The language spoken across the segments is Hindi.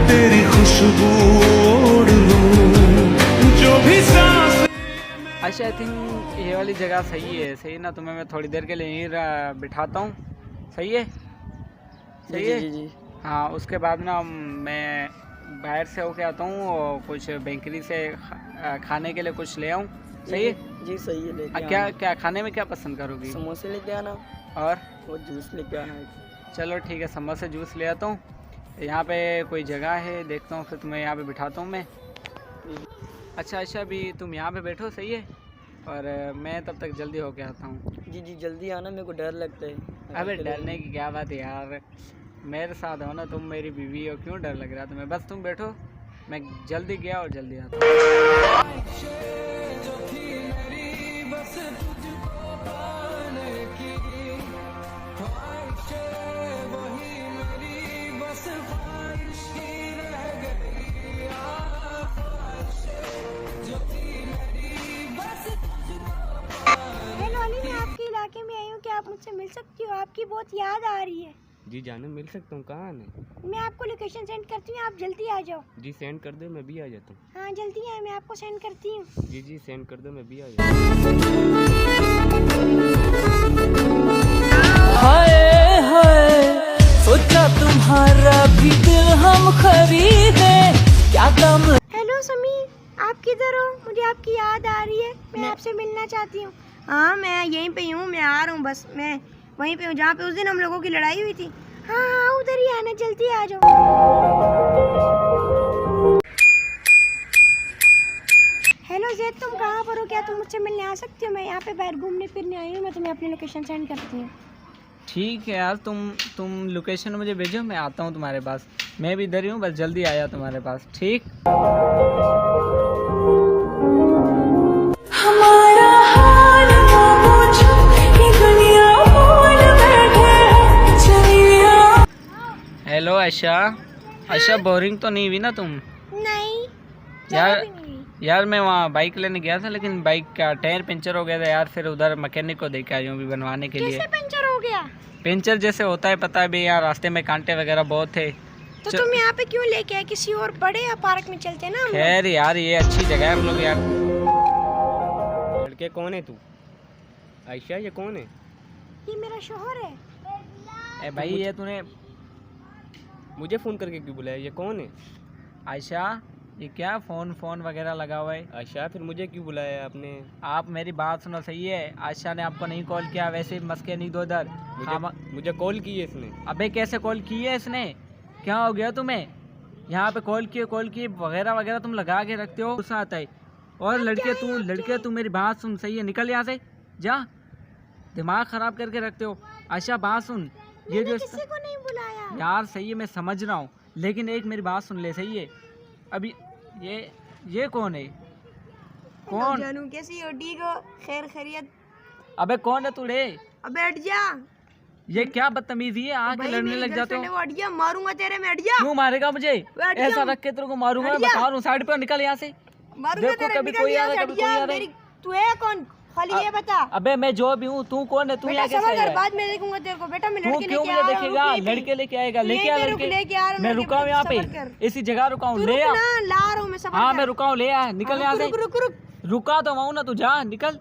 तेरी खुशबू ओढ़ लूं, जो भी सांस। अच्छा आई थिंक ये वाली जगह सही है, सही ना? तुम्हें मैं थोड़ी देर के लिए यहीं बिठाता हूँ, सही है? सही है जी। हाँ, उसके बाद ना मैं बाहर से होके आता हूँ और कुछ बेकरी से खाने के लिए कुछ ले आऊँ, सही है जी? सही है, लेके क्या क्या खाने में क्या पसंद करोगी? समोसे लेके आना और जूस लेके आना। चलो ठीक है, समोसे जूस ले आता हूँ। यहाँ पे कोई जगह है, देखता हूँ, फिर तुम्हें यहाँ पे बिठाता हूँ मैं। अच्छा अभी तुम यहाँ पे बैठो, सही है? और मैं तब तक जल्दी होके आता हूँ। जी जल्दी आना, मेरे को डर लगता है। अबे डरने की क्या बात है यार, मेरे साथ हो ना, तुम मेरी बीवी हो, क्यों डर लग रहा है तुम्हें? बस तुम बैठो, मैं जल्दी गया और जल्दी आता हूँ। इलाके में आई हूँ, क्या आप मुझसे मिल सकती हो? आपकी बहुत याद आ रही है। जी जानम मिल सकता हूँ, कहाँ है? मैं आपको लोकेशन सेंड करती हूँ, आप जल्दी आ जाओ। जी सेंड कर दो, मैं भी आ जाता हूँ। हाँ जल्दी आए, मैं आपको सेंड करती हूँ। जी सेंड कर दो, मैं भी आ जाता हूँ। हाय हाय सोचा तुम्हारा भी दिल हम खरीदे, क्या कम। हेलो समीर, आप किधर हो? मुझे आपकी याद आ रही है, मैं आपसे मिलना चाहती हूँ। हाँ मैं यहीं पे हूँ, मैं आ रहा हूँ, बस मैं वहीं पे हूँ जहाँ पे उस दिन हम लोगों की लड़ाई हुई थी। हाँ उधर ही आना, जल्दी आ जाओ। हेलो ज़ैद, तुम कहाँ पर हो? क्या तुम मुझसे मिलने आ सकती हो? मैं यहाँ पे बाहर घूमने फिरने आई हूँ, मैं तुम्हें अपनी लोकेशन सेंड करती हूँ। ठीक है यार, तुम लोकेशन मुझे भेजो, मैं आता हूँ तुम्हारे पास। मैं भी इधर ही हूँ, बस जल्दी आया तुम्हारे पास, ठीक? हेलो आशा बोरिंग तो नहीं हुई ना तुम? नहीं यार मैं वहाँ बाइक लेने गया था, लेकिन बाइक का टायर पंचर हो गया था यार, फिर उधर मैकेनिक को देके आया हूँ भी बनवाने के लिए। कैसे पंचर हो गया? पंचर जैसे होता है, पता है भी यार, रास्ते में कांटे वगैरह बहुत थे। तो तुम यहाँ पे क्यों लेके आए? किसी और बड़े या पार्क में चलते ना। खैर यार, ये अच्छी जगह है हम लोग यार। लड़के कौन है तू? आयशा ये कौन है? ये मेरा शोहर है। ए भाई, ये तूने मुझे फोन करके क्यों बुलाया? ये कौन है? आयशा ये क्या फोन वगैरह लगा हुआ है? आयशा फिर मुझे क्यों बुलाया आपने? आप मेरी बात सुनो, सही है? आयशा ने आपको नहीं कॉल किया, वैसे मस्के नहीं दो इधर। मुझे कॉल की है इसने। अबे कैसे कॉल की है इसने? क्या हो गया तुम्हें? यहाँ पे कॉल किए वगैरह तुम लगा के रखते हो, गुस्सा आता है। और लड़के तू मेरी बात सुन, सही है? निकल यहाँ से, जा, दिमाग खराब करके रखते हो। आयशा बात सुन, ये जो किसी को नहीं बुलाया यार, सही है मैं समझ रहा हूँ, लेकिन एक मेरी बात सुन ले, सही है? अभी ये कौन है? कौन? जानू कैसी हो? ठीक हो? खैर खैरियत? अबे कौन है तू रे? अबे हट जा। ये क्या बदतमीजी है, आके लड़ने लग जाते हो। हट जा, मारूंगा तेरे में। हट जा। क्यों मारेगा मुझे? ऐसा रख के तेरे को मारूंगा, मैं बता रहा हूँ। साइड पे निकल यहाँ से। देखो कभी कोई आ रहा, कभी कोई आ रहा। तू है कौन? खाली ये बता। अबे मैं जो भी हूँ, तू कौन है? तू यहाँ कैसे आया? बाद में देखूंगा तेरे को। बेटा मैं तू लड़के क्यों लेके मुझे आ रहा देखेगा? हूँ। लड़के लेके आएगा, लेके आ लड़के। मैं रुका हूँ यहाँ पे, इसी जगह रुका हूँ, ले आ। ला रहा हूँ मैं सब। हाँ मैं रुका हूँ, ले आ, निकल यहाँ से। रुक रुका तो हूँ ना, तू जा, निकल।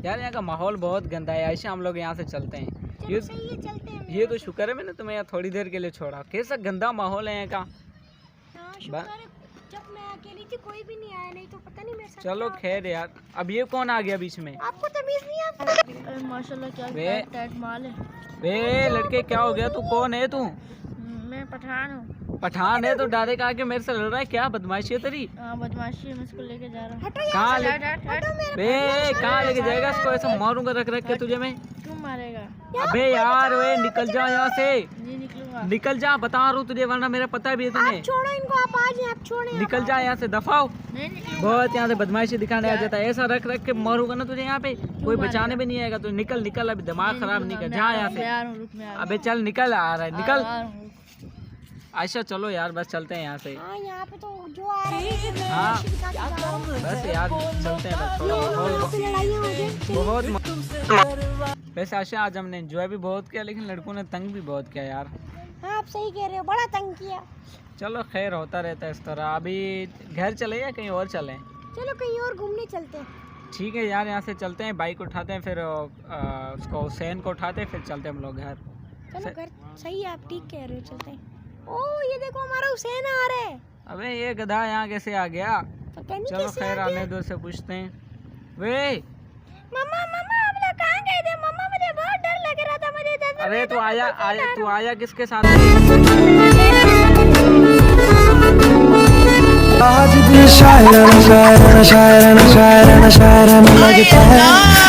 यार यहाँ का माहौल बहुत गंदा है आयशा, हम लोग यहाँ से चलते हैं। ये तो शुक्र है मैंने तुम्हें यहाँ थोड़ी देर के लिए छोड़ा। कैसा गंदा माहौल है यहाँ का। जब मैं अकेली थी कोई भी नहीं आया, नहीं तो पता नहीं मैं। चलो खैर यार, अब ये कौन आ गया बीच में? आपको तमीज नहीं आता? माशाल्लाह क्या टाइट माल है। बे लड़के क्या हो गया? तू कौन है? तू? मैं पठान हूँ। पठान है तो डायरेक्ट आके मेरे से लड़ रहा है? क्या बदमाशी है तेरी? बदमाशी है, मैं इसको लेके जा रहा हूँ। कहाँ लेके जाएगा इसको? ऐसा मारूंगा रख के तुझे मैं। क्यों मारेगा? अबे यार वे निकल जा यहाँ से। नहीं निकलूंगा। निकल जा, बता रहा हूँ तुझे, वरना मेरा पता भी है तुम्हें। छोड़ो इनको, आप आ जाए, आप छोड़े। निकल जा यहाँ से, दफाओ। नहीं निकलूंगा। बहुत यहाँ से बदमाशी दिखाने आ जाता है। ऐसा रख के मारूंगा ना तुझे यहाँ पे, कोई बचाने भी नहीं आएगा। तू निकल, अभी दिमाग खराब नहीं कर, जा यहाँ से। अबे चल निकल, आ रहा है निकल। आयशा चलो यार, बस चलते हैं यहाँ से। यहाँ पे तो जो आ रहा है। हाँ बस यार चलते हैं, बस थोड़ा बहुत। वैसे आशा आज हमने एंजॉय भी बहुत किया, लेकिन लड़कों ने तंग भी बहुत किया यार। हाँ आप सही कह रहे हो, बड़ा तंग किया। चलो खैर होता रहता है इस तरह। अभी घर चले या कहीं और चलें? चलो कहीं और घूमने चलते हैं। ठीक है यार, यहाँ से चलते हैं, बाइक उठाते हैं, फिर उसको हुसैन को उठाते हैं, फिर चलते हैं हम लोग घर। चलो घर सही है, आप ठीक कह रहे हो, चलते हैं। ओ ये देखो हमारा हुसैन आ रहा है। अबे ये गधा यहाँ कैसे आ गया? पता नहीं चलो कैसे खैर आ गया। आने दो से पूछते हैं। वे मम्मा मम्मा हम लोग कहाँ गए थे? मम्मा मुझे बहुत डर लग रहा था, मुझे डर। अरे तू आया किसके साथ? आज दिल शायराना शायराना शायराना शायराना शायराना लगता है।